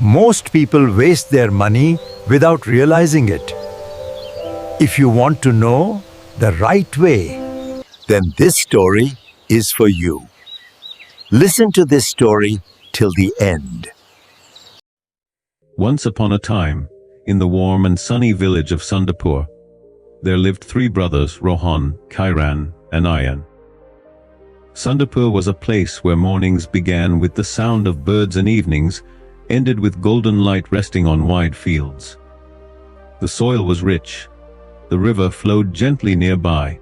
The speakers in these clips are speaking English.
Most people waste their money without realizing it. If you want to know the right way, then this story is for you. Listen to this story till the end. Once upon a time, in the warm and sunny village of Sundapur, there lived three brothers, Rohan, Kiran, and Ayan. Sundapur was a place where mornings began with the sound of birds and evenings ended with golden light resting on wide fields. The soil was rich, the river flowed gently nearby,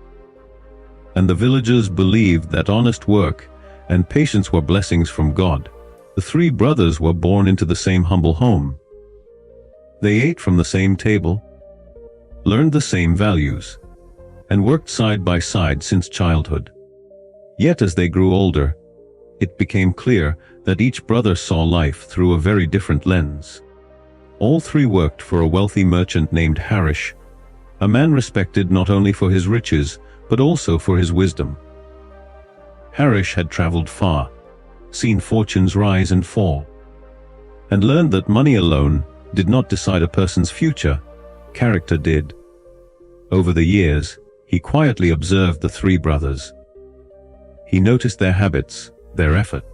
and the villagers believed that honest work and patience were blessings from God. The three brothers were born into the same humble home. They ate from the same table, learned the same values, and worked side by side since childhood. Yet as they grew older, it became clear that each brother saw life through a very different lens. All three worked for a wealthy merchant named Harish, a man respected not only for his riches, but also for his wisdom. Harish had traveled far, seen fortunes rise and fall, and learned that money alone did not decide a person's future, character did. Over the years, he quietly observed the three brothers. He noticed their habits, their effort,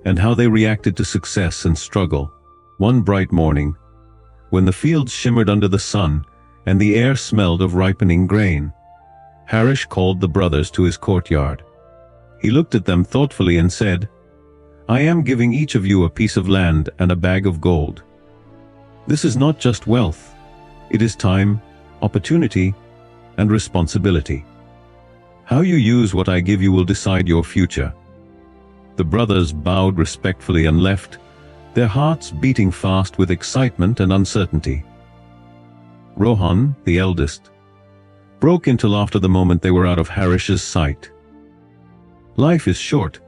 and how they reacted to success and struggle. One bright morning, when the fields shimmered under the sun and the air smelled of ripening grain, Harish called the brothers to his courtyard. He looked at them thoughtfully and said, "I am giving each of you a piece of land and a bag of gold. This is not just wealth, it is time, opportunity, and responsibility. How you use what I give you will decide your future." The brothers bowed respectfully and left, their hearts beating fast with excitement and uncertainty. Rohan, the eldest, broke into laughter the moment they were out of Harish's sight. "Life is short,"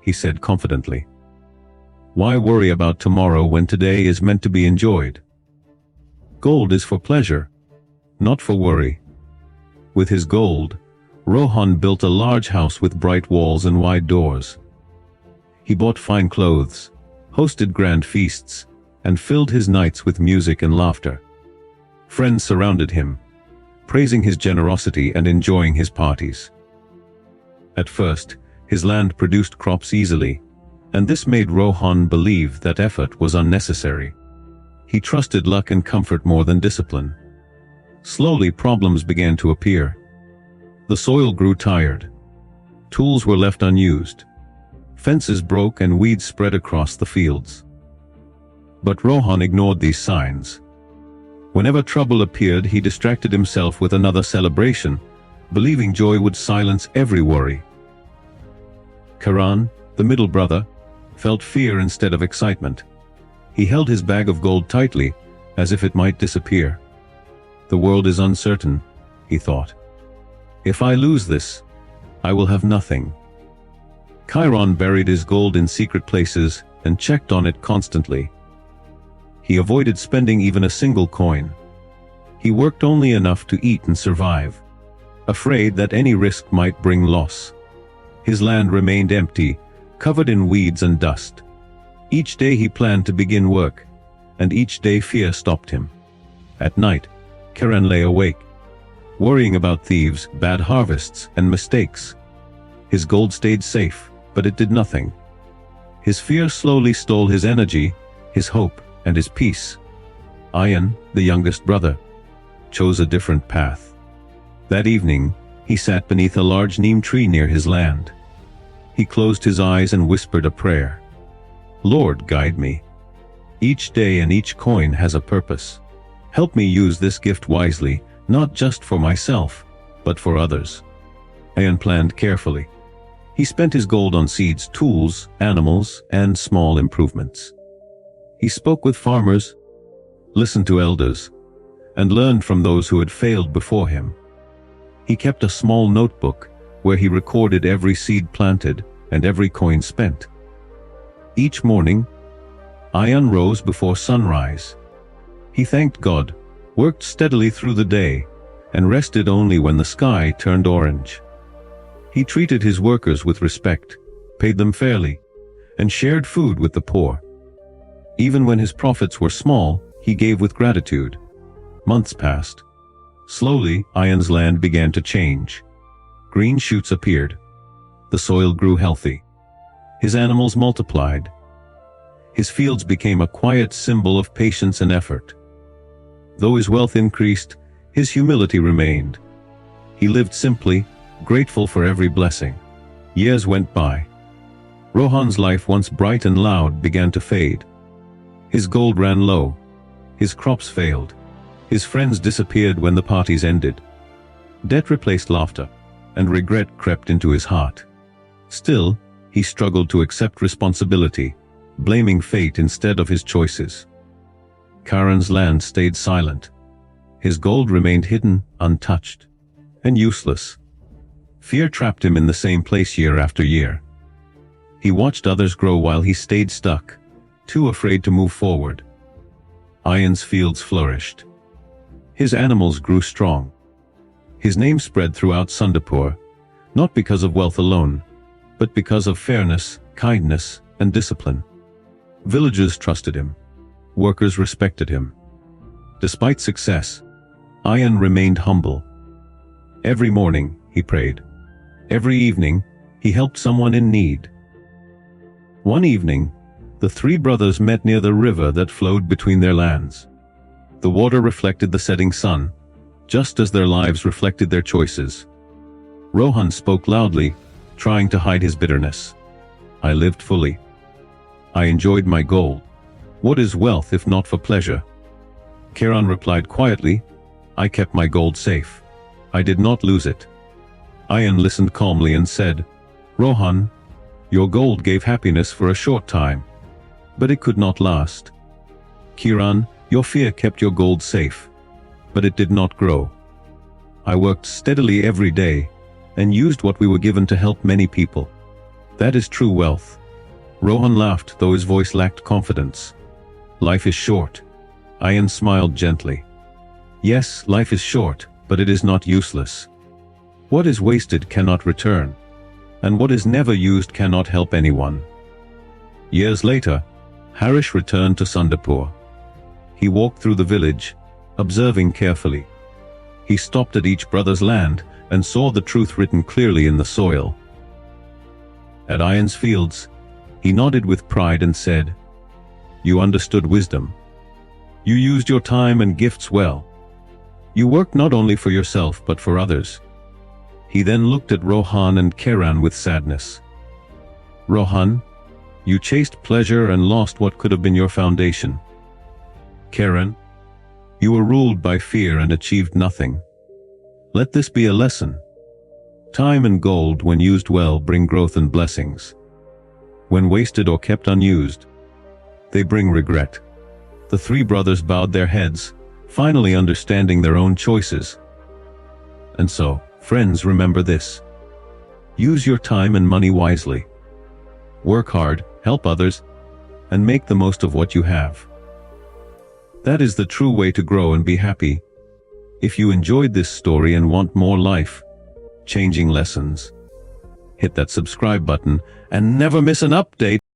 he said confidently. "Why worry about tomorrow when today is meant to be enjoyed? Gold is for pleasure, not for worry." With his gold, Rohan built a large house with bright walls and wide doors. He bought fine clothes, hosted grand feasts, and filled his nights with music and laughter. Friends surrounded him, praising his generosity and enjoying his parties. At first, his land produced crops easily, and this made Rohan believe that effort was unnecessary. He trusted luck and comfort more than discipline. Slowly, problems began to appear. The soil grew tired. Tools were left unused. Fences broke and weeds spread across the fields. But Rohan ignored these signs. Whenever trouble appeared, he distracted himself with another celebration, believing joy would silence every worry. Kiran, the middle brother, felt fear instead of excitement. He held his bag of gold tightly, as if it might disappear. "The world is uncertain," he thought. "If I lose this, I will have nothing." Kiran buried his gold in secret places and checked on it constantly. He avoided spending even a single coin. He worked only enough to eat and survive, afraid that any risk might bring loss. His land remained empty, covered in weeds and dust. Each day he planned to begin work, and each day fear stopped him. At night, Kiran lay awake, worrying about thieves, bad harvests, and mistakes. His gold stayed safe, but it did nothing. His fear slowly stole his energy, his hope, and his peace. Ayan, the youngest brother, chose a different path. That evening, he sat beneath a large neem tree near his land. He closed his eyes and whispered a prayer. "Lord, guide me. Each day and each coin has a purpose. Help me use this gift wisely, not just for myself, but for others." Ayan planned carefully. He spent his gold on seeds, tools, animals, and small improvements. He spoke with farmers, listened to elders, and learned from those who had failed before him. He kept a small notebook where he recorded every seed planted and every coin spent. Each morning, Ayan rose before sunrise. He thanked God, worked steadily through the day, and rested only when the sky turned orange. He treated his workers with respect, paid them fairly, and shared food with the poor. Even when his profits were small, he gave with gratitude. Months passed. Slowly, Ayan's land began to change. Green shoots appeared. The soil grew healthy. His animals multiplied. His fields became a quiet symbol of patience and effort. Though his wealth increased, his humility remained. He lived simply, grateful for every blessing. Years went by. Rohan's life, once bright and loud, began to fade. His gold ran low. His crops failed. His friends disappeared when the parties ended. Debt replaced laughter, and regret crept into his heart. Still, he struggled to accept responsibility, blaming fate instead of his choices. Kiran's land stayed silent. His gold remained hidden, untouched, and useless. Fear trapped him in the same place year after year. He watched others grow while he stayed stuck, too afraid to move forward. Ayan's fields flourished. His animals grew strong. His name spread throughout Sundapur, not because of wealth alone, but because of fairness, kindness, and discipline. Villagers trusted him. Workers respected him. Despite success, Ayan remained humble. Every morning, he prayed. Every evening, he helped someone in need. One evening, the three brothers met near the river that flowed between their lands. The water reflected the setting sun, just as their lives reflected their choices. Rohan spoke loudly, trying to hide his bitterness. I lived fully. I enjoyed my gold. What is wealth if not for pleasure? Kiran replied quietly, I kept my gold safe. I did not lose it. Ayan listened calmly and said, Rohan, your gold gave happiness for a short time, but it could not last. Kiran, your fear kept your gold safe, but it did not grow. I worked steadily every day and used what we were given to help many people. That is true wealth. Rohan laughed, though his voice lacked confidence. Life is short. Ayan smiled gently. Yes, life is short, but it is not useless. What is wasted cannot return, and what is never used cannot help anyone. Years later, Harish returned to Sundapur. He walked through the village, observing carefully. He stopped at each brother's land and saw the truth written clearly in the soil. At Ayan's fields, he nodded with pride and said, You understood wisdom. You used your time and gifts well. You worked not only for yourself but for others. He then looked at Rohan and Kiran with sadness. Rohan, you chased pleasure and lost what could have been your foundation. Kiran, you were ruled by fear and achieved nothing. Let this be a lesson. Time and gold, when used well, bring growth and blessings. When wasted or kept unused, they bring regret. The three brothers bowed their heads, finally understanding their own choices. And so, friends, remember this. Use your time and money wisely. Work hard, help others, and make the most of what you have. That is the true way to grow and be happy. If you enjoyed this story and want more life-changing lessons, hit that subscribe button and never miss an update.